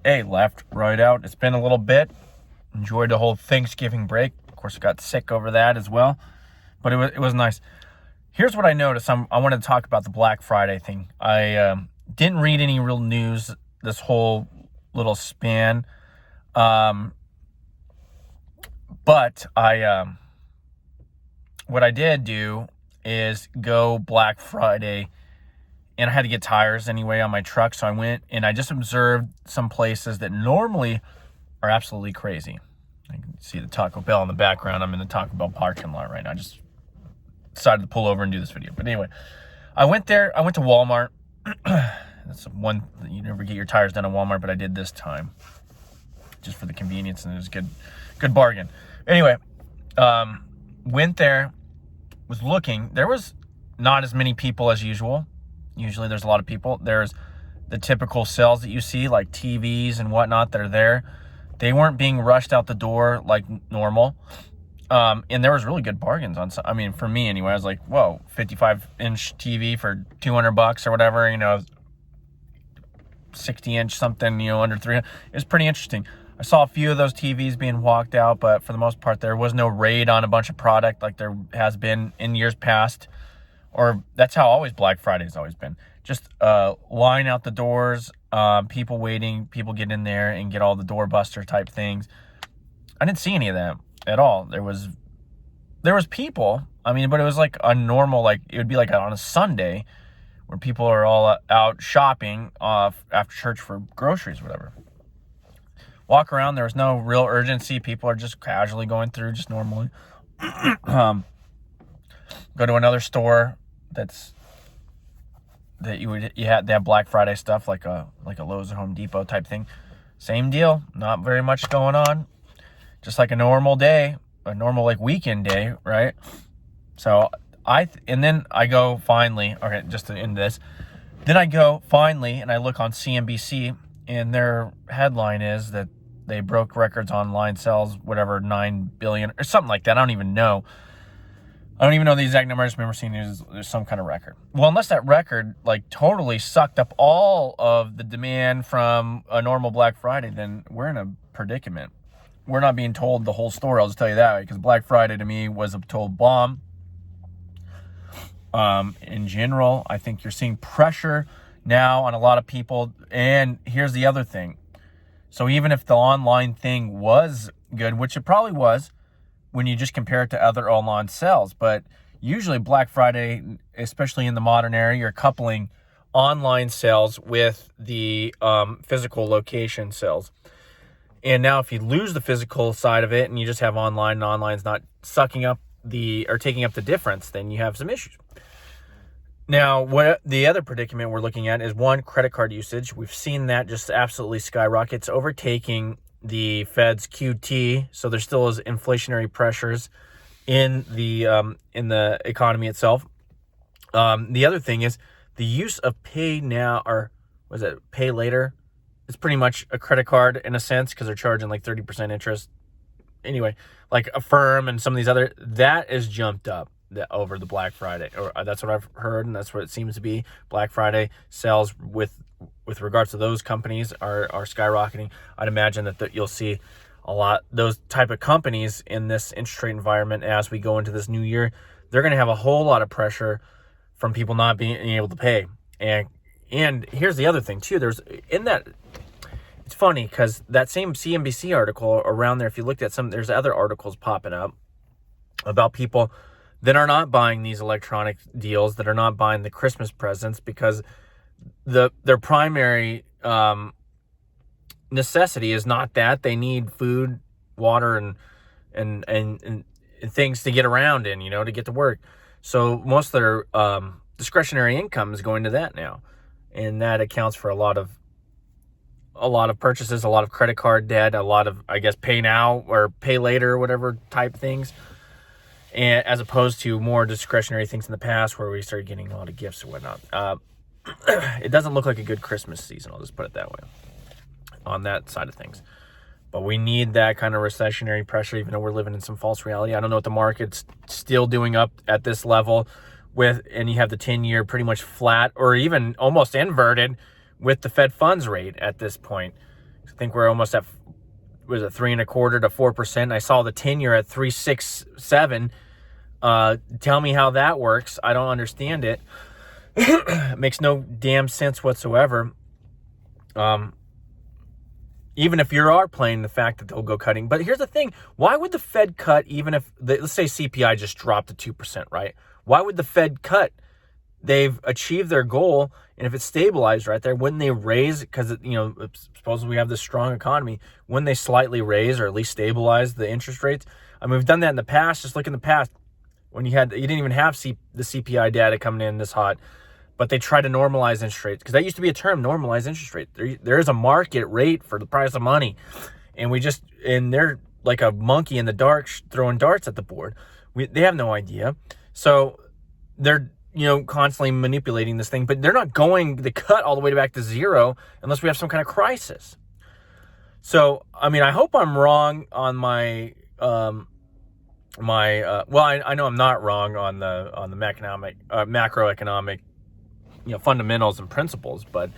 Hey, left, right out. It's been a little bit. Enjoyed the whole Thanksgiving break. Of course, I got sick over that as well, but it was nice. Here's what I noticed. I wanted to talk about the Black Friday thing. I didn't read any real news this whole little span, but what I did do is go Black Friday, and I had to get tires anyway on my truck, so I went and I just observed some places that normally are absolutely crazy. I can see the Taco Bell in the background. I'm in the Taco Bell parking lot right now. I just decided to pull over and do this video. But anyway, I went there. I went to Walmart. That's one, you never get your tires done at Walmart, but I did this time just for the convenience, and it was good bargain. Anyway, went there, was looking. There was not as many people as usual. Usually there's a lot of people. There's the typical sales that you see, like TVs and whatnot that are there. They weren't being rushed out the door like normal. And there was really good bargains on some. I mean, for me anyway, I was like, whoa, 55-inch TV for $200 or whatever, 60-inch something, under 300. It was pretty interesting. I saw a few of those TVs being walked out, but for the most part, there was no raid on a bunch of product like there has been in years past. Or that's how always Black Friday's always been. Just line out the doors, people waiting, people get in there and get all the doorbuster type things. I didn't see any of that at all. There was people, but it was like a normal, it would be like on a Sunday where people are all out shopping after church for groceries, whatever. Walk around, there was no real urgency. People are just casually going through, just normally. Go to another store they have Black Friday stuff like a Lowe's or Home Depot type thing. Same deal, not very much going on. Just like a normal day, a normal weekend day, right? So then I go finally, okay, just to end this. Then I go finally and I look on CNBC, and their headline is that they broke records online sales, whatever, 9 billion or something like that. I don't even know the exact number. I just remember seeing there's some kind of record. Well, unless that record totally sucked up all of the demand from a normal Black Friday, then we're in a predicament. We're not being told the whole story. I'll just tell you that, because Black Friday to me was a total bomb. In general, I think you're seeing pressure now on a lot of people. And here's the other thing. So even if the online thing was good, which it probably was, when you just compare it to other online sales. But usually Black Friday, especially in the modern era, you're coupling online sales with the physical location sales. And now if you lose the physical side of it and you just have online, and online's not taking up the difference, then you have some issues. Now, what the other predicament we're looking at is, one, credit card usage. We've seen that just absolutely skyrocket. It's overtaking the Fed's QT, so there still is inflationary pressures in the economy itself. The other thing is the use of pay now, or was it pay later? It's pretty much a credit card in a sense, because they're charging 30% interest. Anyway, like Affirm and some of these other, that is jumped up over the Black Friday, or that's what I've heard, and that's what it seems to be. Black Friday sales with regards to those companies are skyrocketing. I'd imagine that you'll see a lot those type of companies in this interest rate environment as we go into this new year. They're going to have a whole lot of pressure from people not being able to pay. And here's the other thing too. It's funny because that same CNBC article around there, if you looked at there's other articles popping up about people that are not buying these electronic deals, that are not buying the Christmas presents because their primary necessity is not that. They need food, water, and things to get around in, to get to work. So most of their discretionary income is going to that now, and that accounts for a lot of purchases, a lot of credit card debt, a lot of, I guess, pay now or pay later or whatever type things. And as opposed to more discretionary things in the past where we started getting a lot of gifts and whatnot. It doesn't look like a good Christmas season, I'll just put it that way, on that side of things. But we need that kind of recessionary pressure, even though we're living in some false reality. I don't know what the market's still doing up at this level and you have the 10-year pretty much flat or even almost inverted with the Fed funds rate at this point. I think we're almost at, was it 3.25% to 4%? I saw the 10-year at 3.67. Tell me how that works. I don't understand it. It makes no damn sense whatsoever. Even if you are playing the fact that they'll go cutting. But here's the thing. Why would the Fed cut even if, let's say CPI just dropped to 2%, right? Why would the Fed cut? They've achieved their goal, and if it's stabilized right there, wouldn't they raise? Because, supposedly we have this strong economy. Wouldn't they slightly raise or at least stabilize the interest rates? I mean, we've done that in the past. Just look in the past when you didn't even have the CPI data coming in this hot, but they tried to normalize interest rates, because that used to be a term, normalize interest rate. There is a market rate for the price of money, and they're like a monkey in the dark throwing darts at the board. They have no idea, so they're constantly manipulating this thing, but they're not going to cut all the way back to zero unless we have some kind of crisis. So, I mean, I hope I'm wrong on my I know I'm not wrong on the macroeconomic fundamentals and principles, but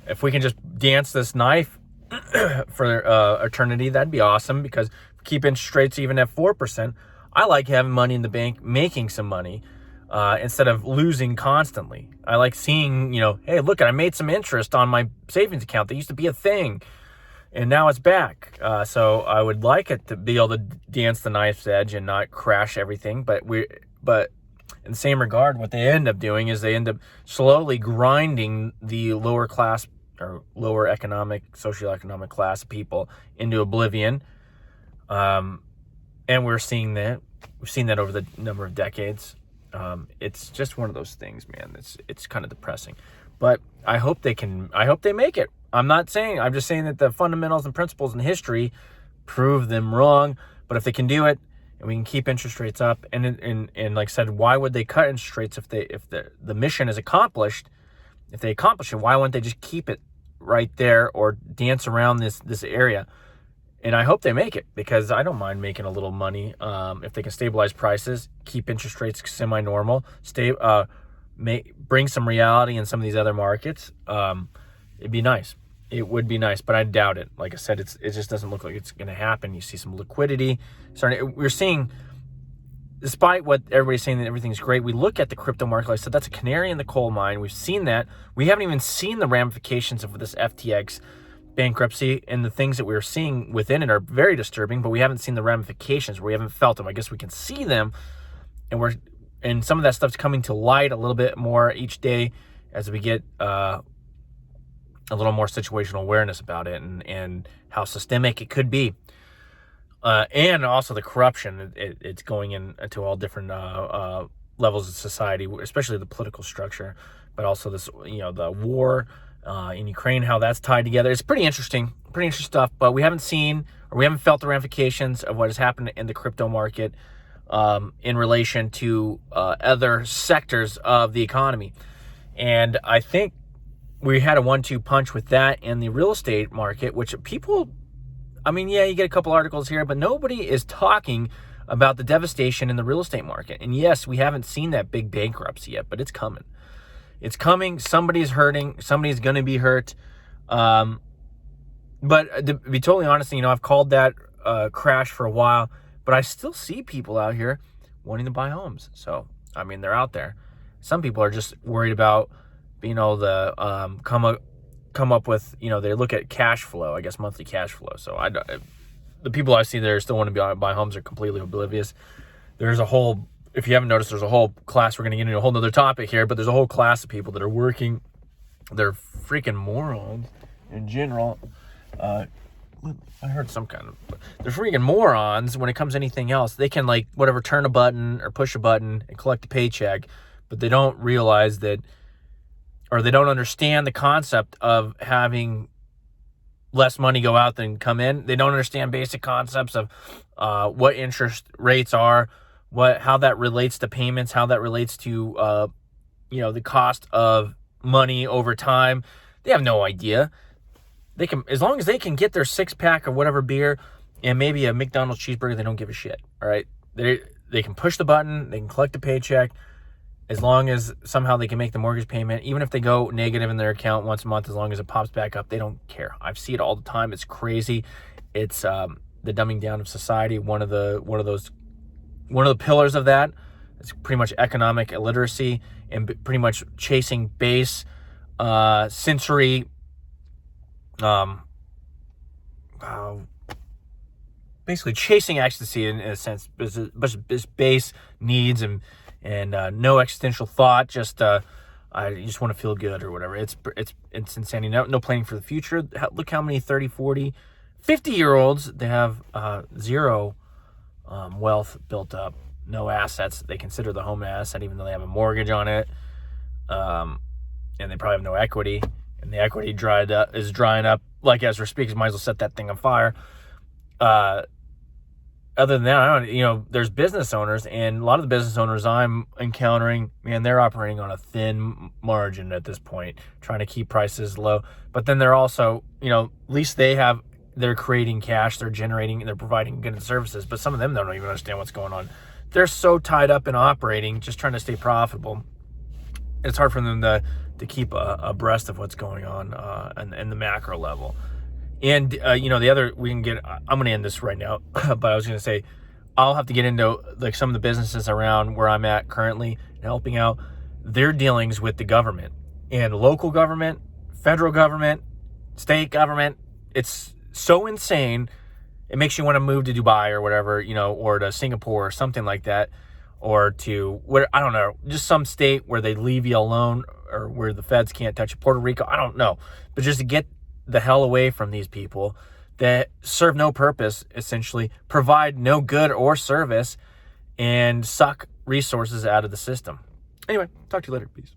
if we can just dance this knife for eternity, that'd be awesome, because keep interest rates even at 4%. I like having money in the bank, making some money, instead of losing constantly. I like seeing, hey, look, I made some interest on my savings account that used to be a thing, and now it's back. So I would like it to be able to dance the knife's edge and not crash everything. But in the same regard, what they end up doing is they end up slowly grinding the lower class or lower socioeconomic class of people into oblivion. And we're seeing that. We've seen that over the number of decades. It's just one of those things, man. It's kind of depressing, but I hope they make it. I'm just saying that the fundamentals and principles in history prove them wrong. But if they can do it, and we can keep interest rates up, and like I said, why would they cut interest rates if the mission is accomplished? If they accomplish it, why wouldn't they just keep it right there or dance around this area? And I hope they make it, because I don't mind making a little money if they can stabilize prices, keep interest rates semi-normal, bring some reality in some of these other markets. It'd be nice. It would be nice, but I doubt it. Like I said, it just doesn't look like it's going to happen. You see some liquidity we're seeing, despite what everybody's saying that everything's great. We look at the crypto market. Like I said, that's a canary in the coal mine. We've seen that. We haven't even seen the ramifications of this FTX bankruptcy, and the things that we're seeing within it are very disturbing, but we haven't seen the ramifications. We haven't felt them. I guess we can see them, and some of that stuff's coming to light a little bit more each day as we get a little more situational awareness about it, and how systemic it could be, and also the corruption. It's going into all different levels of society, especially the political structure, but also this, the war in Ukraine, how that's tied together. It's pretty interesting stuff, but we haven't seen, or we haven't felt the ramifications of what has happened in the crypto market in relation to other sectors of the economy. And I think we had a 1-2 punch with that and the real estate market, which people, you get a couple articles here, but nobody is talking about the devastation in the real estate market. And yes, we haven't seen that big bankruptcy yet, but it's coming. It's coming. Somebody's hurting. Somebody's going to be hurt. But to be totally honest, I've called that crash for a while, but I still see people out here wanting to buy homes. So, they're out there. Some people are just worried about being able to come up with, they look at cash flow, I guess monthly cash flow. So the people I see there still want to buy homes are completely oblivious. There's a whole, if you haven't noticed, there's a whole class. We're going to get into a whole nother topic here, but there's a whole class of people that are working. They're freaking morons in general. I heard some kind of, they're freaking morons when it comes to anything else. They can turn a button or push a button and collect a paycheck, but they don't realize that, or they don't understand the concept of having less money go out than come in. They don't understand basic concepts of what interest rates are, how that relates to payments, how that relates to the cost of money over time. They have no idea. They can, as long as they can get their 6-pack of whatever beer and maybe a McDonald's cheeseburger, they don't give a shit. All right, they can push the button, they can collect a paycheck, as long as somehow they can make the mortgage payment, even if they go negative in their account once a month, as long as it pops back up, they don't care. I see it all the time. It's crazy. It's the dumbing down of society. One of the pillars of that is pretty much economic illiteracy and pretty much chasing base, sensory, basically chasing ecstasy in a sense, just base needs and no existential thought. Just I just want to feel good or whatever. It's insanity. No planning for the future. Look how many 30, 40, 50-year-olds, they have zero wealth built up, no assets. They consider the home an asset even though they have a mortgage on it, and they probably have no equity. And the equity is drying up like as we're speaking. Might as well set that thing on fire. Other than that, there's business owners, and a lot of the business owners I'm encountering, man, they're operating on a thin margin at this point, trying to keep prices low. But then they're also, at least they're creating cash, they're providing good services. But some of them don't even understand what's going on. They're so tied up in operating, just trying to stay profitable. It's hard for them to keep abreast of what's going on in the macro level. And, I'm going to end this right now, but I was going to say, I'll have to get into like some of the businesses around where I'm at currently and helping out their dealings with the government and local government, federal government, state government. It's so insane. It makes you want to move to Dubai or whatever, or to Singapore or something like that, or to I don't know, just some state where they leave you alone or where the feds can't touch you. Puerto Rico, I don't know, but just to get the hell away from these people that serve no purpose, essentially provide no good or service, and suck resources out of the system. Anyway, talk to you later. Peace.